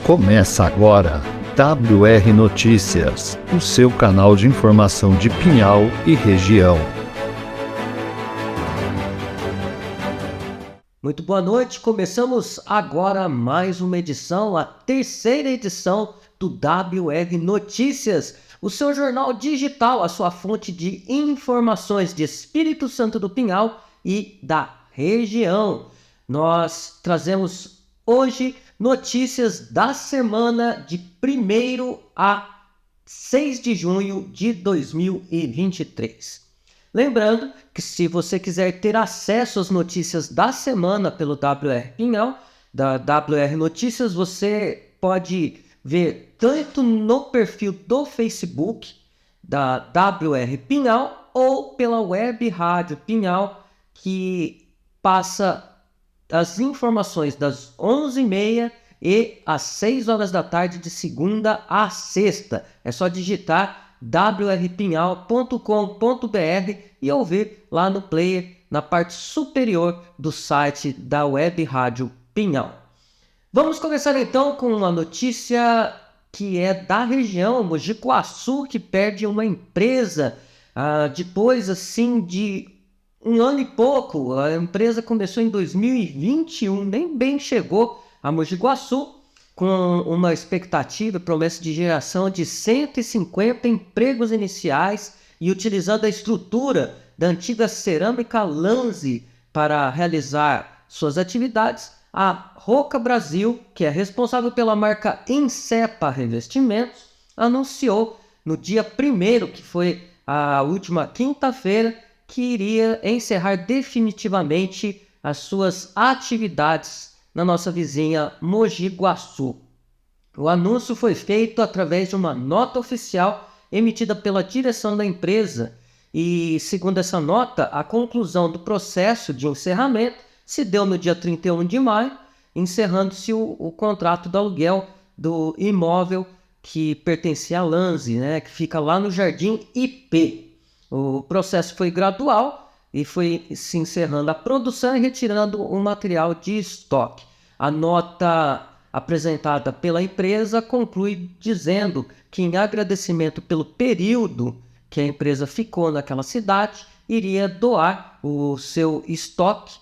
Começa agora WR Notícias, o seu canal de informação de Pinhal e região. Muito boa noite, começamos agora mais uma edição, a terceira edição do WR Notícias, o seu jornal digital, a sua fonte de informações de Espírito Santo do Pinhal e da região. Nós trazemos hoje notícias da semana de 1º a 6 de junho de 2023. Lembrando que se você quiser ter acesso às notícias da semana pelo WR Pinhal, da WR Notícias, você pode ver tanto no perfil do Facebook da WR Pinhal ou pela Web Rádio Pinhal, que passa as informações das 11h30 e às 6 horas da tarde de segunda a sexta. É só digitar wrpinhal.com.br e ouvir lá no player, na parte superior do site da Web Rádio Pinhal. Vamos começar então com uma notícia que é da região, Mogi Guaçu, que perde uma empresa depois assim de um ano e pouco. A empresa começou em 2021, nem bem chegou a Mogi Guaçu, com uma expectativa, promessa de geração de 150 empregos iniciais e utilizando a estrutura da antiga cerâmica Lanzi para realizar suas atividades. A Roca Brasil, que é responsável pela marca Incepa Revestimentos, anunciou no dia 1º, que foi a última quinta-feira, que iria encerrar definitivamente as suas atividades na nossa vizinha Mogi Guaçu. O anúncio foi feito através de uma nota oficial emitida pela direção da empresa e, segundo essa nota, a conclusão do processo de encerramento se deu no dia 31 de maio, encerrando-se o contrato do aluguel do imóvel que pertencia à Lanzi, que fica lá no Jardim IP. O processo foi gradual e foi se encerrando a produção e retirando o material de estoque. A nota apresentada pela empresa conclui dizendo que, em agradecimento pelo período que a empresa ficou naquela cidade, iria doar o seu estoque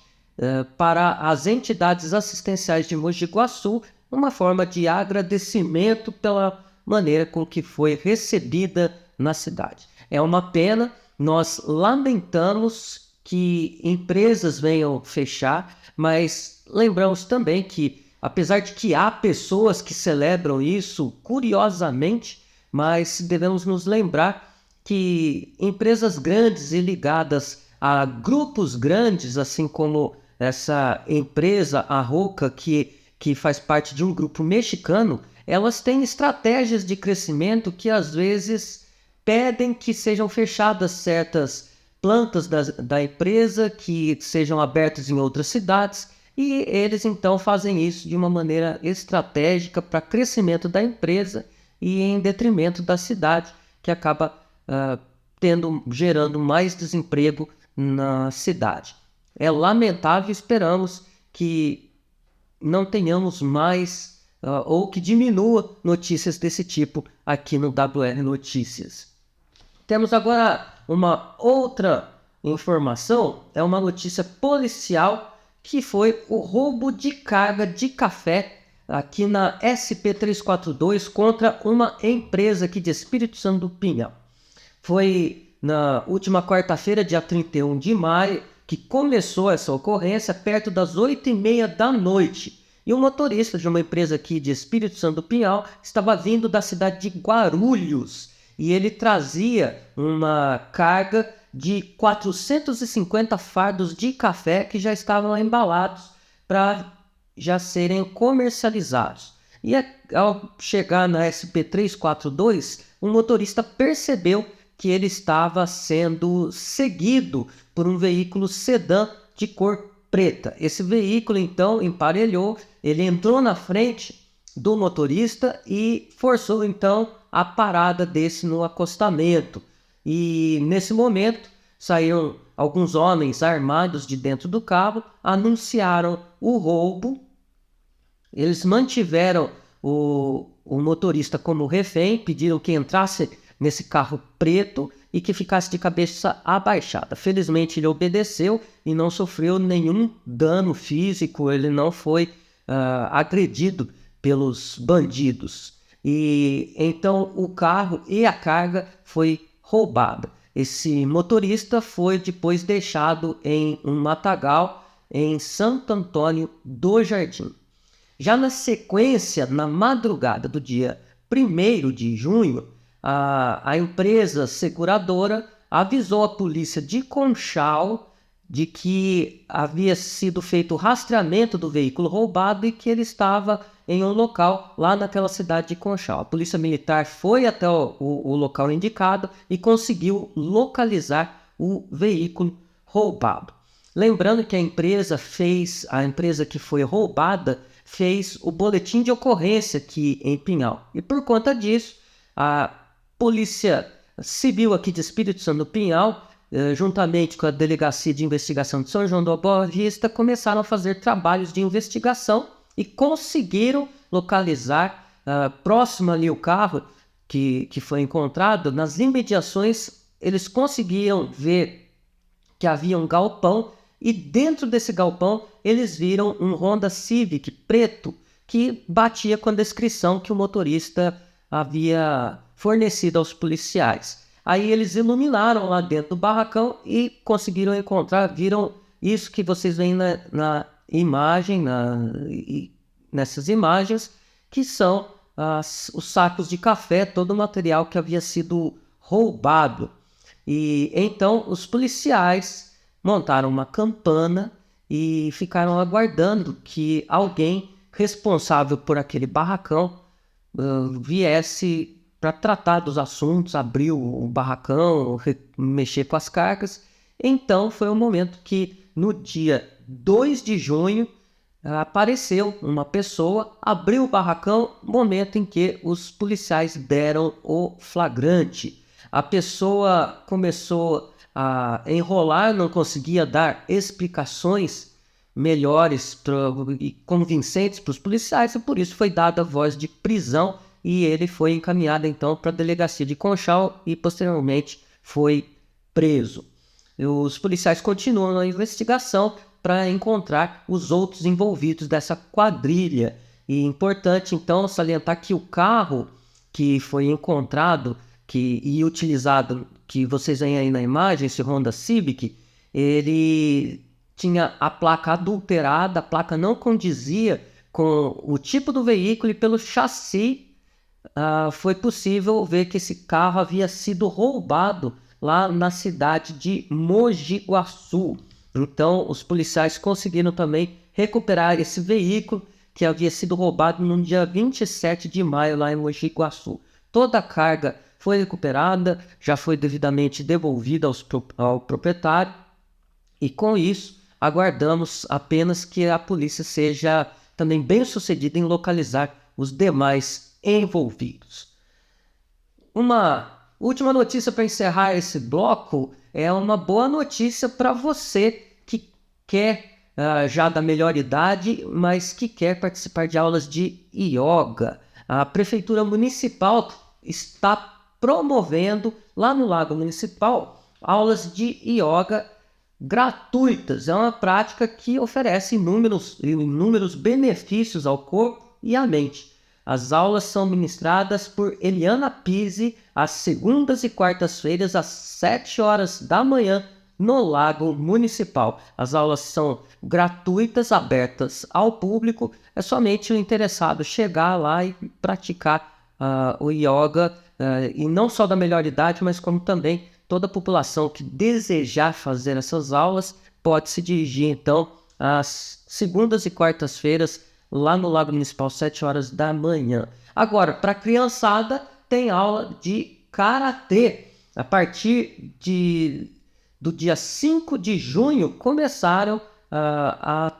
para as entidades assistenciais de Mogi Guaçu, uma forma de agradecimento pela maneira com que foi recebida na cidade. É uma pena, nós lamentamos que empresas venham fechar, mas lembramos também que, apesar de que há pessoas que celebram isso curiosamente, mas devemos nos lembrar que empresas grandes e ligadas a grupos grandes, assim como essa empresa, a Roca, que faz parte de um grupo mexicano, elas têm estratégias de crescimento que às vezes pedem que sejam fechadas certas plantas da empresa, que sejam abertas em outras cidades, e eles então fazem isso de uma maneira estratégica para crescimento da empresa e em detrimento da cidade, que acaba gerando mais desemprego na cidade. É lamentável, esperamos que não tenhamos mais ou que diminua notícias desse tipo aqui no WR Notícias. Temos agora uma outra informação, é uma notícia policial, que foi o roubo de carga de café aqui na SP-342 contra uma empresa aqui de Espírito Santo do Pinhal. Foi na última quarta-feira, dia 31 de maio, que começou essa ocorrência, perto das 8h30 da noite. E o motorista de uma empresa aqui de Espírito Santo do Pinhal estava vindo da cidade de Guarulhos e ele trazia uma carga de 450 fardos de café que já estavam embalados para já serem comercializados. E ao chegar na SP-342, o motorista percebeu que ele estava sendo seguido por um veículo sedã de cor preta. Esse veículo então emparelhou, ele entrou na frente do motorista e forçou então a parada desse no acostamento. E nesse momento saíram alguns homens armados de dentro do carro, anunciaram o roubo. Eles mantiveram o motorista como refém, pediram que entrasse nesse carro preto e que ficasse de cabeça abaixada. Felizmente ele obedeceu e não sofreu nenhum dano físico, ele não foi agredido pelos bandidos. E então o carro e a carga foi roubada. Esse motorista foi depois deixado em um matagal em Santo Antônio do Jardim. Já na sequência, na madrugada do dia 1º de junho, a empresa seguradora avisou a polícia de Conchal de que havia sido feito o rastreamento do veículo roubado e que ele estava em um local lá naquela cidade de Conchal. A polícia militar foi até o local indicado e conseguiu localizar o veículo roubado. Lembrando que a empresa que foi roubada fez o boletim de ocorrência aqui em Pinhal. E por conta disso, a Polícia Civil aqui de Espírito Santo do Pinhal, juntamente com a Delegacia de Investigação de São João da Boa Vista, começaram a fazer trabalhos de investigação e conseguiram localizar próximo ali o carro que foi encontrado. Nas imediações, eles conseguiam ver que havia um galpão e dentro desse galpão eles viram um Honda Civic preto que batia com a descrição que o motorista havia fornecido aos policiais. Aí eles iluminaram lá dentro do barracão e conseguiram encontrar, viram isso que vocês veem na imagem, nessas imagens, que são os sacos de café, todo o material que havia sido roubado. E então os policiais montaram uma campana e ficaram aguardando que alguém responsável por aquele barracão viesse para tratar dos assuntos, abrir o barracão, mexer com as cargas. Então foi o momento que no dia 2 de junho apareceu uma pessoa, abriu o barracão, momento em que os policiais deram o flagrante. A pessoa começou a enrolar, não conseguia dar explicações melhores e convincentes para os policiais, e por isso foi dada a voz de prisão e ele foi encaminhado então para a delegacia de Conchal e posteriormente foi preso. Os policiais continuam a investigação para encontrar os outros envolvidos dessa quadrilha. E é importante então salientar que o carro que foi encontrado e utilizado, que vocês veem aí na imagem, esse Honda Civic, ele tinha a placa adulterada, a placa não condizia com o tipo do veículo e pelo chassi foi possível ver que esse carro havia sido roubado lá na cidade de Mogi Guaçu. Então os policiais conseguiram também recuperar esse veículo que havia sido roubado no dia 27 de maio lá em Mogi Guaçu. Toda a carga foi recuperada, já foi devidamente devolvida ao proprietário e com isso aguardamos apenas que a polícia seja também bem sucedida em localizar os demais envolvidos. Uma última notícia para encerrar esse bloco é uma boa notícia para você que quer já da melhor idade, mas que quer participar de aulas de yoga. A Prefeitura Municipal está promovendo lá no Lago Municipal aulas de yoga gratuitas. É uma prática que oferece inúmeros benefícios ao corpo e à mente. As aulas são ministradas por Eliana Pizzi às segundas e quartas-feiras às 7 horas da manhã no Lago Municipal. As aulas são gratuitas, abertas ao público. É somente o interessado chegar lá e praticar o yoga, e não só da melhor idade, mas como também toda a população que desejar fazer essas aulas pode se dirigir então às segundas e quartas-feiras lá no Lago Municipal, 7 horas da manhã. Agora, para a criançada, tem aula de karatê. A partir do dia 5 de junho, começaram a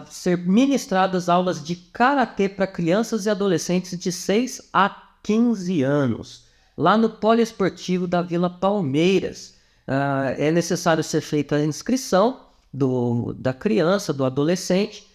ser ministradas aulas de karatê para crianças e adolescentes de 6 a 15 anos, lá no Poliesportivo da Vila Palmeiras. É necessário ser feita a inscrição da criança, do adolescente,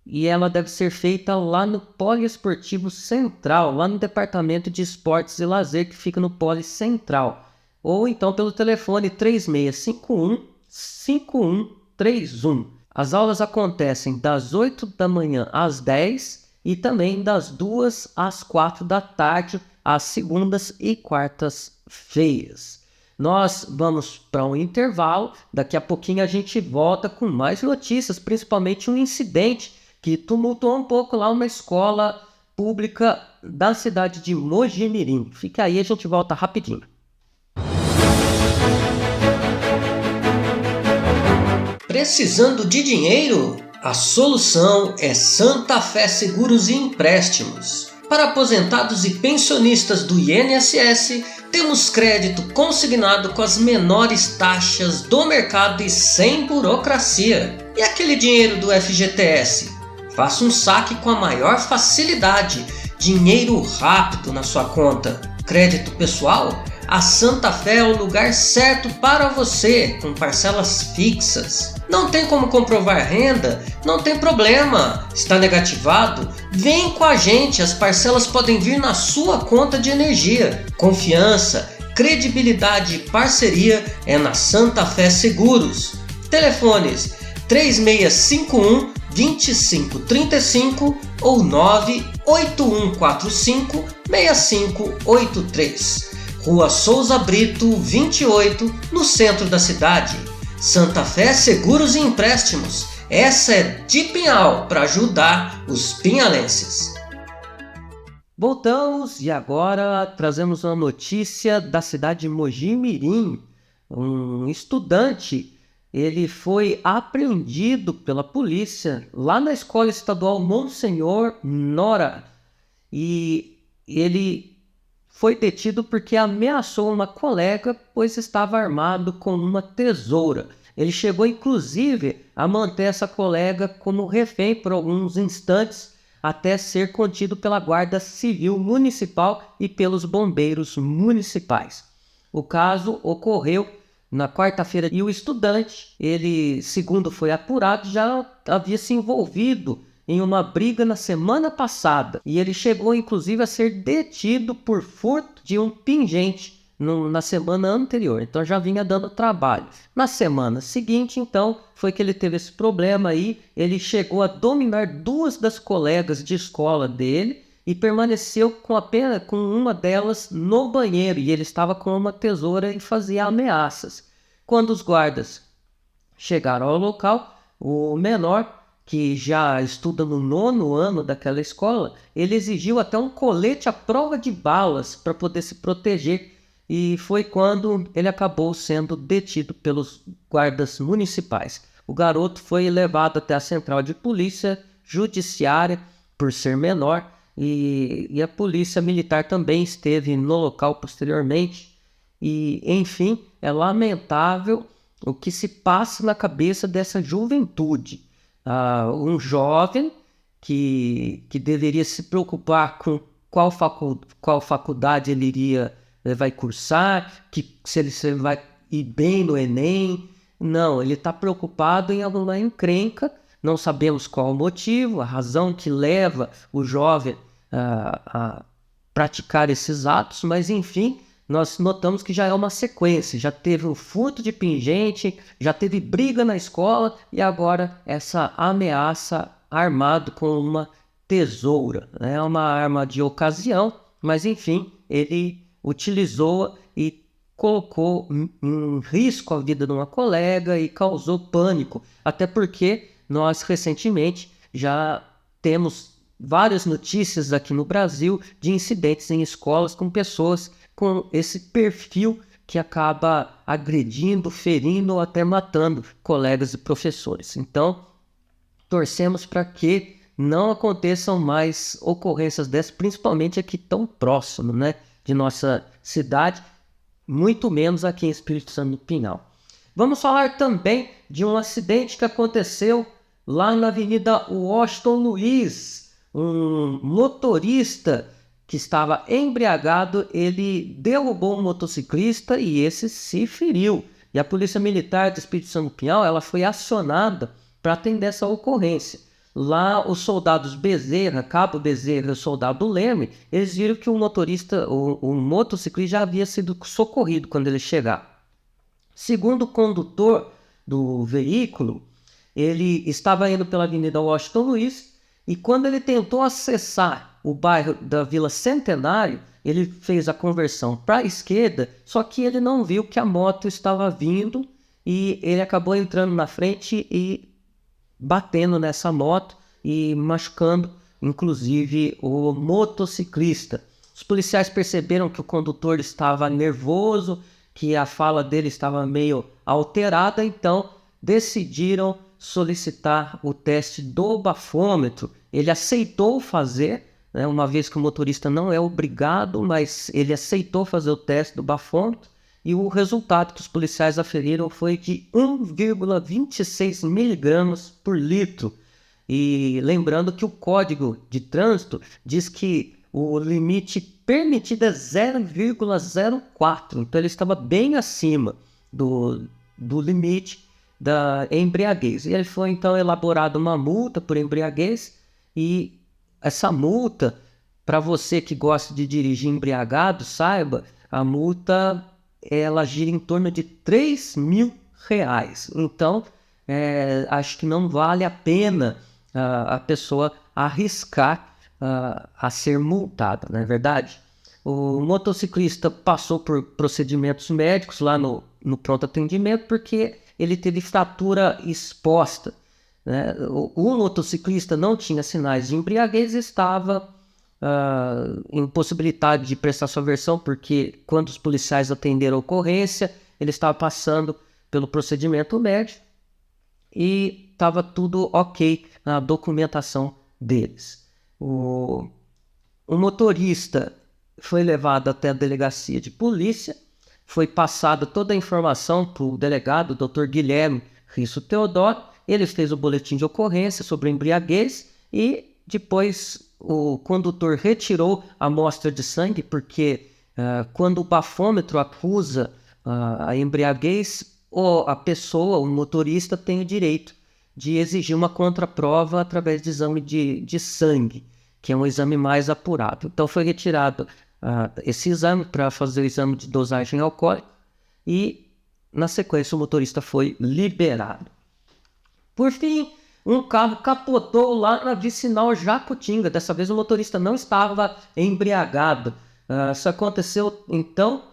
e ela deve ser feita lá no Poliesportivo Central, lá no Departamento de Esportes e Lazer, que fica no Poli Central. Ou então pelo telefone 3651-5131. As aulas acontecem das 8 da manhã às 10 e também das 2 às 4 da tarde, às segundas e quartas-feiras. Nós vamos para um intervalo, daqui a pouquinho a gente volta com mais notícias, principalmente um incidente que tumultuou um pouco lá uma escola pública da cidade de Mojimirim. Fica aí, a gente volta rapidinho. Precisando de dinheiro? A solução é Santa Fé Seguros e Empréstimos. Para aposentados e pensionistas do INSS, temos crédito consignado com as menores taxas do mercado e sem burocracia. E aquele dinheiro do FGTS? Faça um saque com a maior facilidade, dinheiro rápido na sua conta. Crédito pessoal? A Santa Fé é o lugar certo para você, com parcelas fixas. Não tem como comprovar renda? Não tem problema. Está negativado? Vem com a gente, as parcelas podem vir na sua conta de energia. Confiança, credibilidade e parceria é na Santa Fé Seguros. Telefones 3651-2535 ou 98145-6583. Rua Souza Brito, 28, no centro da cidade. Santa Fé Seguros e Empréstimos. Essa é de Pinhal para ajudar os pinhalenses. Voltamos e agora trazemos uma notícia da cidade de Mojimirim. Um estudante, ele foi apreendido pela polícia lá na Escola Estadual Monsenhor Nora e ele foi detido porque ameaçou uma colega, pois estava armado com uma tesoura. Ele chegou inclusive a manter essa colega como refém por alguns instantes, até ser contido pela Guarda Civil Municipal e pelos bombeiros municipais. O caso ocorreu na quarta-feira e o estudante, ele, segundo foi apurado, já havia se envolvido em uma briga na semana passada e ele chegou inclusive a ser detido por furto de um pingente na semana anterior, então já vinha dando trabalho. Na semana seguinte, então, foi que ele teve esse problema aí, ele chegou a dominar duas das colegas de escola dele e permaneceu com uma delas no banheiro e ele estava com uma tesoura e fazia ameaças. Quando os guardas chegaram ao local, o menor, que já estuda no 9º ano daquela escola, ele exigiu até um colete à prova de balas para poder se proteger e foi quando ele acabou sendo detido pelos guardas municipais. O garoto foi levado até a central de polícia judiciária por ser menor e a polícia militar também esteve no local posteriormente e, enfim, é lamentável o que se passa na cabeça dessa juventude. Um jovem que deveria se preocupar com qual faculdade ele vai cursar, se ele vai ir bem no Enem. Não, ele está preocupado em alguma encrenca, não sabemos qual o motivo, a razão que leva o jovem a praticar esses atos, mas enfim, nós notamos que já é uma sequência, já teve um furto de pingente, já teve briga na escola e agora essa ameaça armado com uma tesoura. É uma arma de ocasião, mas enfim, ele utilizou-a e colocou em risco a vida de uma colega e causou pânico, até porque nós recentemente já temos várias notícias aqui no Brasil de incidentes em escolas com pessoas com esse perfil que acaba agredindo, ferindo ou até matando colegas e professores. Então, torcemos para que não aconteçam mais ocorrências dessas, principalmente aqui tão próximo, né, de nossa cidade, muito menos aqui em Espírito Santo do Pinhal. Vamos falar também de um acidente que aconteceu lá na Avenida Washington Luiz. Um motorista que estava embriagado, ele derrubou um motociclista e esse se feriu. E a Polícia Militar do Espírito Santo do Pinhal, ela foi acionada para atender essa ocorrência. lá os soldados Bezerra, Cabo Bezerra e o soldado Leme, eles viram que o motorista, o motociclista já havia sido socorrido quando ele chegar. Segundo o condutor do veículo, ele estava indo pela Avenida Washington Luiz e quando ele tentou acessar o bairro da Vila Centenário, ele fez a conversão para a esquerda, só que ele não viu que a moto estava vindo e ele acabou entrando na frente e batendo nessa moto e machucando, inclusive, o motociclista. Os policiais perceberam que o condutor estava nervoso, que a fala dele estava meio alterada, então decidiram solicitar o teste do bafômetro. Ele aceitou fazer, né, uma vez que o motorista não é obrigado, mas ele aceitou fazer o teste do bafômetro e o resultado que os policiais aferiram foi de 1,26 miligramas por litro. E lembrando que o Código de Trânsito diz que o limite permitido é 0,04, então ele estava bem acima do limite da embriaguez. E ele foi então elaborada uma multa por embriaguez e essa multa, para você que gosta de dirigir embriagado, saiba, a multa ela gira em torno de R$3.000. Então, acho que não vale a pena a pessoa arriscar a ser multada, não é verdade? O motociclista passou por procedimentos médicos lá no pronto atendimento porque ele teve fratura exposta, né? O motociclista não tinha sinais de embriaguez e estava impossibilitado de prestar sua versão porque quando os policiais atenderam a ocorrência, ele estava passando pelo procedimento médico e estava tudo ok na documentação deles. O motorista foi levado até a delegacia de polícia, foi passada toda a informação para o delegado, o Dr. Guilherme Risso Teodoro. Ele fez o boletim de ocorrência sobre embriaguez e depois o condutor retirou a amostra de sangue, porque quando o bafômetro acusa a embriaguez, a pessoa, o motorista, tem o direito de exigir uma contraprova através de exame de sangue, que é um exame mais apurado. Então foi retirado esse exame para fazer o exame de dosagem alcoólica e, na sequência, o motorista foi liberado. Por fim, um carro capotou lá na vicinal Jacutinga. Dessa vez o motorista não estava embriagado. Isso aconteceu, então,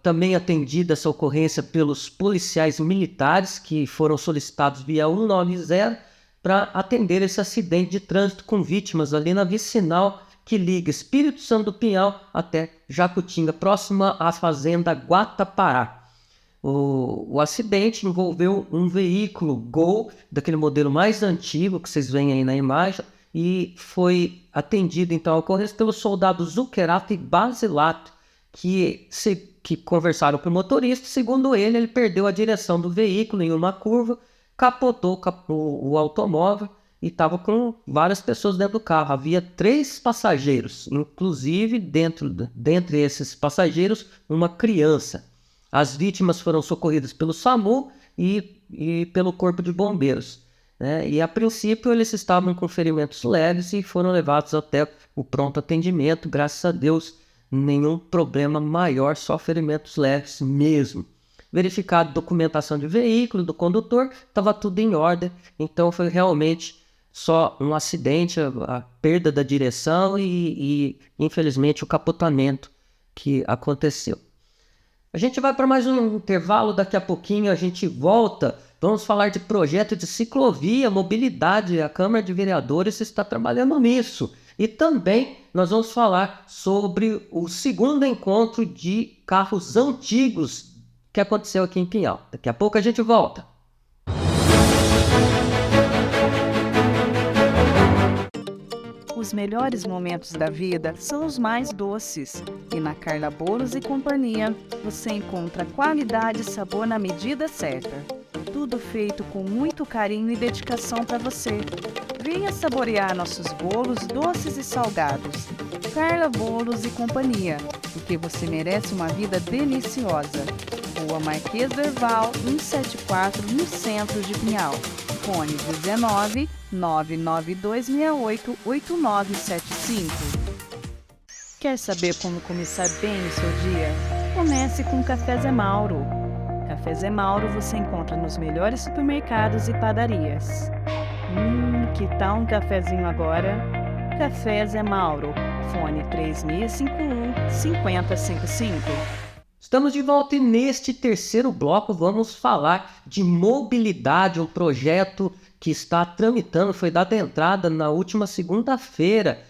também atendida essa ocorrência pelos policiais militares que foram solicitados via 190 para atender esse acidente de trânsito com vítimas ali na vicinal que liga Espírito Santo do Pinhal até Jacutinga, próxima à fazenda Guatapará. O acidente envolveu um veículo Gol, daquele modelo mais antigo que vocês veem aí na imagem, e foi atendido então a ocorrência pelos soldados Zuccherato e Basilato, que conversaram com o motorista. Segundo ele perdeu a direção do veículo em uma curva, capotou o automóvel e estava com várias pessoas dentro do carro. Havia 3 passageiros, inclusive dentre esses passageiros, uma criança. As vítimas foram socorridas pelo SAMU e pelo Corpo de Bombeiros, né? E a princípio eles estavam com ferimentos leves e foram levados até o pronto atendimento. Graças a Deus, nenhum problema maior, só ferimentos leves mesmo. Verificado documentação de veículo, do condutor, estava tudo em ordem. Então foi realmente só um acidente, a perda da direção e infelizmente o capotamento que aconteceu. A gente vai para mais um intervalo, daqui a pouquinho a gente volta. Vamos falar de projeto de ciclovia, mobilidade. A Câmara de Vereadores está trabalhando nisso. E também nós vamos falar sobre o segundo encontro de carros antigos que aconteceu aqui em Pinhal. Daqui a pouco a gente volta. Os melhores momentos da vida são os mais doces. E na Carla Bolos e Companhia, você encontra qualidade e sabor na medida certa. Tudo feito com muito carinho e dedicação para você. Venha saborear nossos bolos doces e salgados. Carla Bolos e Companhia, porque você merece uma vida deliciosa. Rua Marquês do Herval, 174, no centro de Pinhal. Fone 19 99268 8975. Quer saber como começar bem o seu dia? Comece com Café Zé Mauro. Café Zé Mauro você encontra nos melhores supermercados e padarias. Que tal um cafezinho agora? Café Zé Mauro. Fone 3651-5055. Estamos de volta e neste terceiro bloco vamos falar de mobilidade, um projeto que está tramitando, foi dada entrada na última segunda-feira,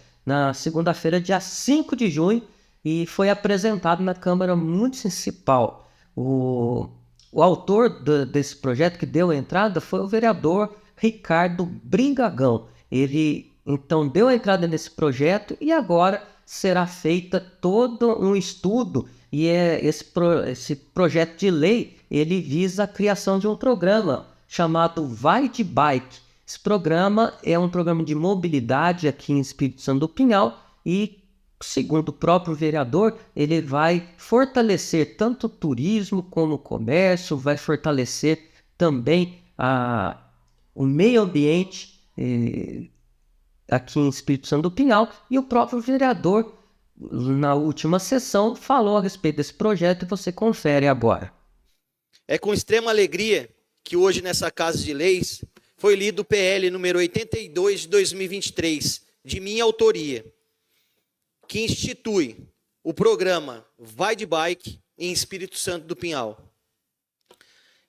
dia 5 de junho, e foi apresentado na Câmara Municipal. O autor desse projeto que deu a entrada foi o vereador Ricardo Brigagão. Ele então deu a entrada nesse projeto e agora será feita todo um estudo, e esse projeto de lei ele visa a criação de um programa chamado Vai de Bike. Esse programa é um programa de mobilidade aqui em Espírito Santo do Pinhal e, segundo o próprio vereador, ele vai fortalecer tanto o turismo como o comércio, vai fortalecer também o meio ambiente aqui em Espírito Santo do Pinhal, e o próprio vereador, na última sessão, falou a respeito desse projeto e você confere agora. É com extrema alegria que hoje nessa Casa de Leis foi lido o PL número 82 de 2023, de minha autoria, que institui o programa Vai de Bike em Espírito Santo do Pinhal.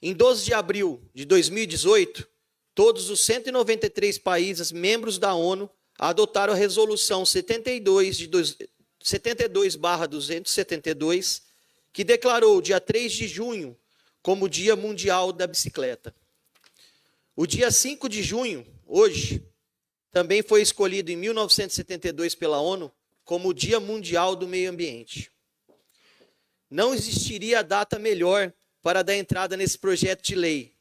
Em 12 de abril de 2018, todos os 193 países membros da ONU adotaram a Resolução 72/272, que declarou o dia 3 de junho como Dia Mundial da Bicicleta. O dia 5 de junho, hoje, também foi escolhido em 1972 pela ONU como o Dia Mundial do Meio Ambiente. Não existiria data melhor para dar entrada nesse projeto de lei,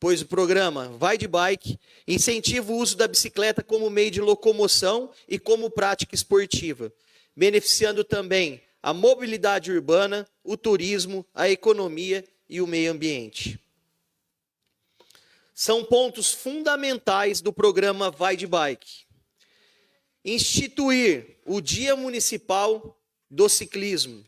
pois o programa Vai de Bike incentiva o uso da bicicleta como meio de locomoção e como prática esportiva, beneficiando também a mobilidade urbana, o turismo, a economia e o meio ambiente. São pontos fundamentais do programa Vai de Bike. Instituir o Dia Municipal do Ciclismo.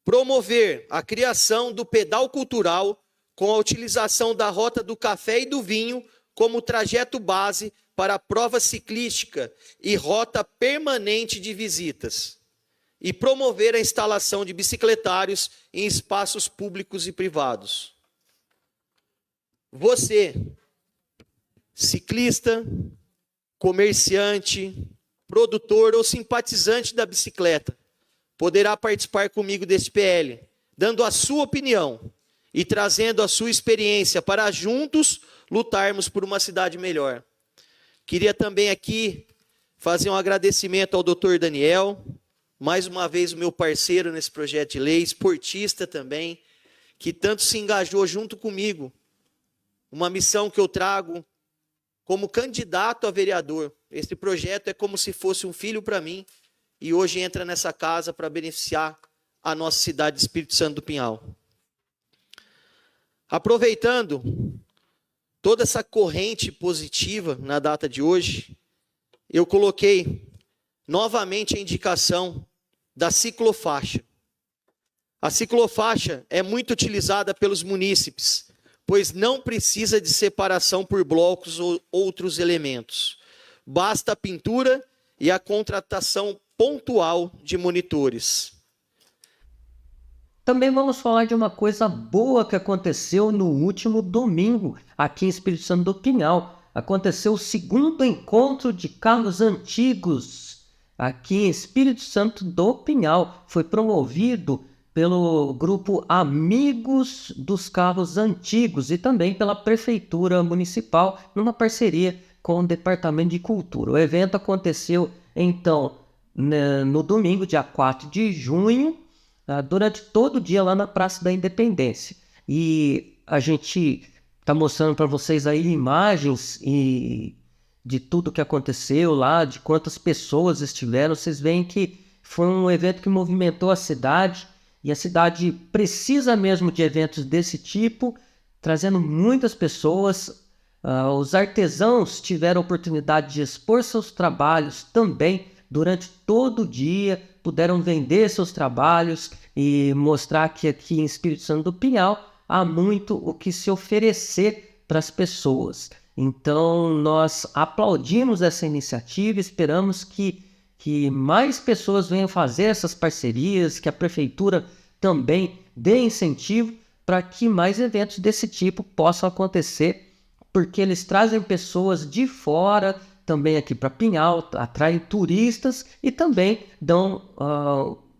Promover a criação do pedal cultural com a utilização da Rota do Café e do Vinho como trajeto base para a prova ciclística e rota permanente de visitas. E promover a instalação de bicicletários em espaços públicos e privados. Você, ciclista, comerciante, produtor ou simpatizante da bicicleta, poderá participar comigo deste PL, dando a sua opinião e trazendo a sua experiência para juntos lutarmos por uma cidade melhor. Queria também aqui fazer um agradecimento ao Dr. Daniel, mais uma vez o meu parceiro nesse projeto de lei, esportista também, que tanto se engajou junto comigo. Uma missão que eu trago como candidato a vereador. Esse projeto é como se fosse um filho para mim e hoje entra nessa casa para beneficiar a nossa cidade de Espírito Santo do Pinhal. Aproveitando toda essa corrente positiva na data de hoje, eu coloquei novamente a indicação da ciclofaixa. A ciclofaixa é muito utilizada pelos munícipes, pois não precisa de separação por blocos ou outros elementos. Basta a pintura e a contratação pontual de monitores. Também vamos falar de uma coisa boa que aconteceu no último domingo, aqui em Espírito Santo do Pinhal. Aconteceu o segundo encontro de carros antigos aqui em Espírito Santo do Pinhal. Foi promovido pelo grupo Amigos dos Carros Antigos e também pela Prefeitura Municipal, numa parceria com o Departamento de Cultura. O evento aconteceu, então, no domingo, dia 4 de junho, durante todo o dia lá na Praça da Independência. E a gente está mostrando para vocês aí imagens de tudo que aconteceu lá, de quantas pessoas estiveram. Vocês veem que foi um evento que movimentou a cidade, e a cidade precisa mesmo de eventos desse tipo, trazendo muitas pessoas. Os artesãos tiveram a oportunidade de expor seus trabalhos também durante todo o dia, puderam vender seus trabalhos e mostrar que aqui em Espírito Santo do Pinhal há muito o que se oferecer para as pessoas. Então, nós aplaudimos essa iniciativa, esperamos que mais pessoas venham fazer essas parcerias, que a Prefeitura também dê incentivo para que mais eventos desse tipo possam acontecer, porque eles trazem pessoas de fora também aqui para Pinhal, atraem turistas e também dão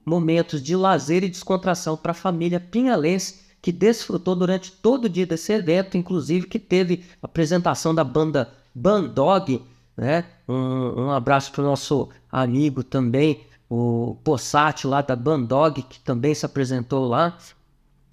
momentos de lazer e descontração para a família pinhalense, que desfrutou durante todo o dia desse evento, inclusive que teve a apresentação da banda Bandog, né? Um abraço para o nosso amigo também, o Possati lá da Bandog, que também se apresentou lá.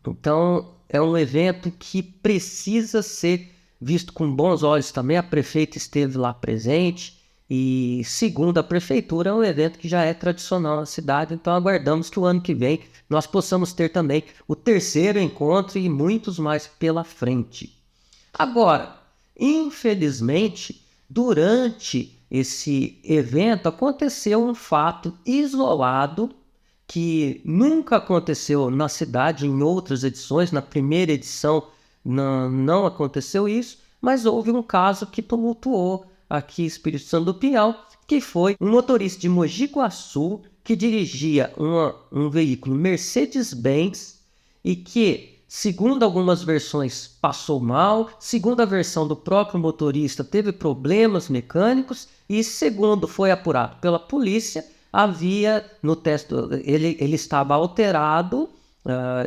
Então é um evento que precisa ser visto com bons olhos também. A prefeita esteve lá presente e, segundo a prefeitura, é um evento que já é tradicional na cidade, então aguardamos que o ano que vem nós possamos ter também o terceiro encontro e muitos mais pela frente. Agora, infelizmente, durante esse evento aconteceu um fato isolado que nunca aconteceu na cidade em outras edições. Na primeira edição não aconteceu isso, mas houve um caso que tumultuou aqui em Espírito Santo do Pinhal, que foi um motorista de Mogi Guaçu que dirigia um veículo Mercedes-Benz e que, segundo algumas versões, passou mal, segundo a versão do próprio motorista, teve problemas mecânicos e, segundo foi apurado pela polícia, havia no teste, ele estava alterado,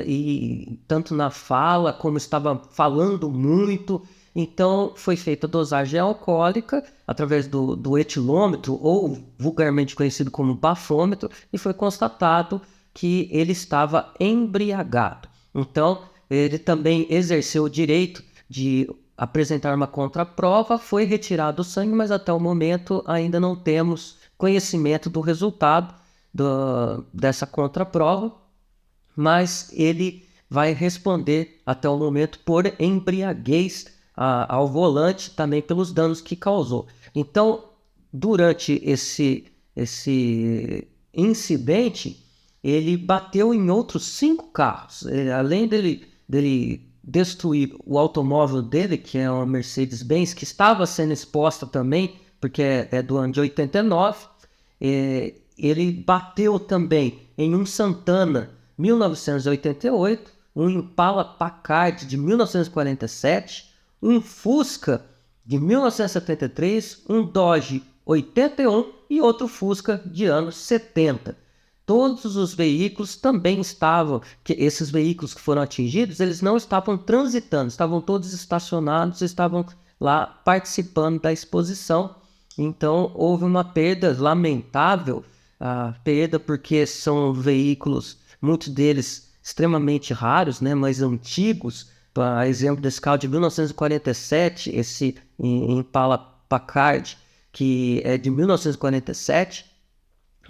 e tanto na fala como estava falando muito. Então foi feita a dosagem alcoólica através do etilômetro, ou vulgarmente conhecido como bafômetro, e foi constatado que ele estava embriagado. Então ele também exerceu o direito de apresentar uma contraprova, foi retirado o sangue, mas até o momento ainda não temos conhecimento do resultado dessa contraprova, mas ele vai responder até o momento por embriaguez ao volante, também pelos danos que causou. Então, durante esse incidente, ele bateu em outros 5 carros. Além dele destruir o automóvel dele, que é uma Mercedes-Benz, que estava sendo exposta também, porque é do ano de 89, ele bateu também em um Santana 1988, um Impala Packard de 1947, um Fusca de 1973, um Dodge 81 e outro Fusca de anos 70. Todos os veículos também estavam, esses veículos que foram atingidos, eles não estavam transitando, estavam todos estacionados, estavam lá participando da exposição. Então houve uma perda lamentável, perda porque são veículos, muitos deles extremamente raros, né, mas antigos. Por exemplo desse carro de 1947, esse Impala Packard, que é de 1947.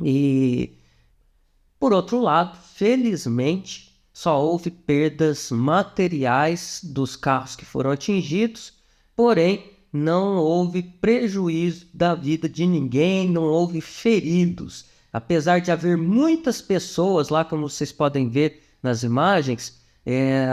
E, por outro lado, felizmente, só houve perdas materiais dos carros que foram atingidos, porém, não houve prejuízo da vida de ninguém, não houve feridos. Apesar de haver muitas pessoas lá, como vocês podem ver nas imagens,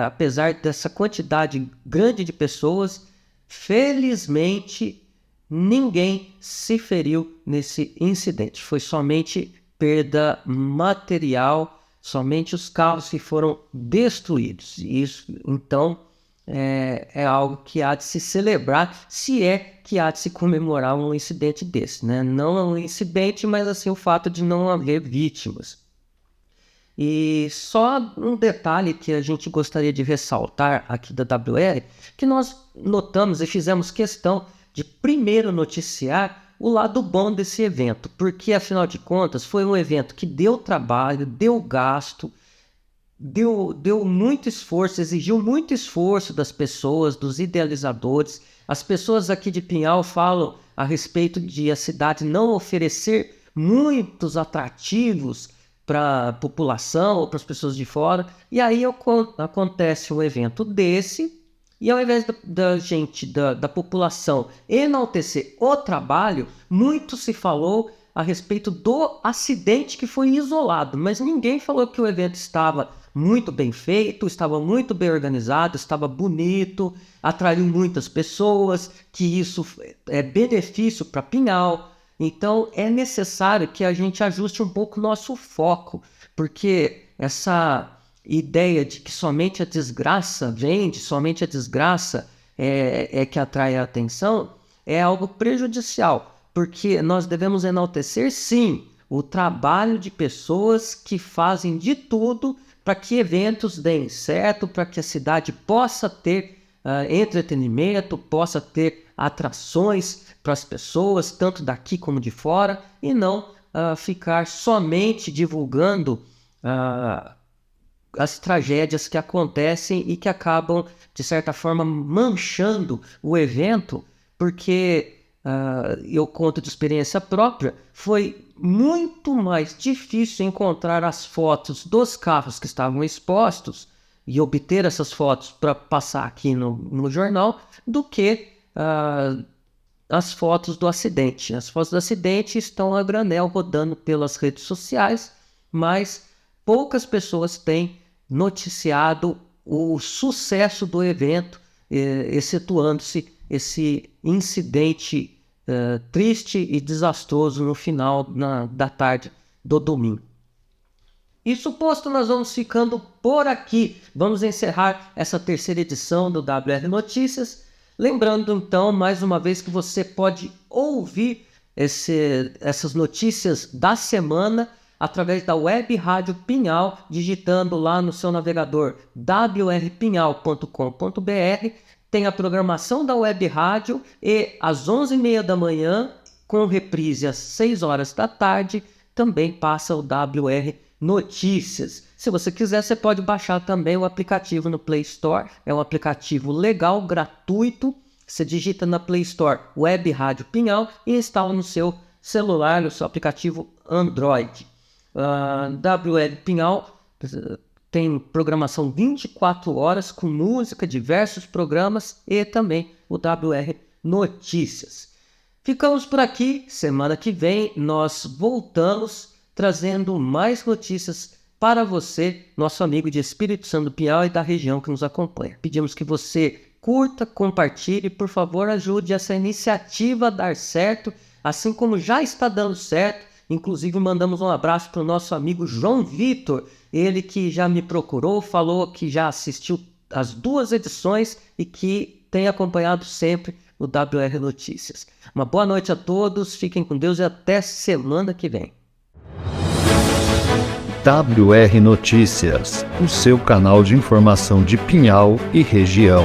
apesar dessa quantidade grande de pessoas, felizmente ninguém se feriu nesse incidente. Foi somente perda material, somente os carros que foram destruídos. Isso, então, é algo que há de se celebrar, se é que há de se comemorar um incidente desse, né? Não é um incidente, mas assim, o fato de não haver vítimas. E só um detalhe que a gente gostaria de ressaltar aqui da WR, que nós notamos e fizemos questão de primeiro noticiar o lado bom desse evento, porque afinal de contas foi um evento que deu trabalho, deu gasto, deu muito esforço, exigiu muito esforço das pessoas, dos idealizadores. As pessoas aqui de Pinhal falam a respeito de a cidade não oferecer muitos atrativos para a população ou para as pessoas de fora, e aí acontece um evento desse, E ao invés da população enaltecer o trabalho, muito se falou a respeito do acidente que foi isolado, mas ninguém falou que o evento estava muito bem feito, estava muito bem organizado, estava bonito, atraiu muitas pessoas, que isso é benefício para Pinhal. Então é necessário que a gente ajuste um pouco o nosso foco, porque essa ideia de que somente a desgraça vende, somente a desgraça é que atrai a atenção, é algo prejudicial, porque nós devemos enaltecer, sim, o trabalho de pessoas que fazem de tudo para que eventos deem certo, para que a cidade possa ter entretenimento, possa ter atrações para as pessoas, tanto daqui como de fora, e não ficar somente divulgando as tragédias que acontecem e que acabam, de certa forma, manchando o evento, porque eu conto de experiência própria, foi muito mais difícil encontrar as fotos dos carros que estavam expostos e obter essas fotos para passar aqui no jornal do que as fotos do acidente. As fotos do acidente estão a granel rodando pelas redes sociais, mas poucas pessoas têm noticiado o sucesso do evento, excetuando-se esse incidente triste e desastroso no final da tarde do domingo. Isso posto, nós vamos ficando por aqui. Vamos encerrar essa terceira edição do WR Notícias. Lembrando, então, mais uma vez que você pode ouvir essas notícias da semana através da Web Rádio Pinhal, digitando lá no seu navegador wrpinhal.com.br. Tem a programação da Web Rádio e às 11h30 da manhã, com reprise às 6 horas da tarde, também passa o WR Notícias. Se você quiser, você pode baixar também o aplicativo no Play Store. É um aplicativo legal, gratuito. Você digita na Play Store Web Rádio Pinhal e instala no seu celular, no seu aplicativo Android. WR Pinhal tem programação 24 horas com música, diversos programas e também o WR Notícias. Ficamos por aqui. Semana que vem nós voltamos trazendo mais notícias para você, nosso amigo de Espírito Santo do Pinhal e da região que nos acompanha. Pedimos que você curta, compartilhe e, por favor, ajude essa iniciativa a dar certo, assim como já está dando certo. Inclusive, mandamos um abraço para o nosso amigo João Vitor, ele que já me procurou, falou que já assistiu as 2 edições e que tem acompanhado sempre o WR Notícias. Uma boa noite a todos, fiquem com Deus e até semana que vem. WR Notícias, o seu canal de informação de Pinhal e região.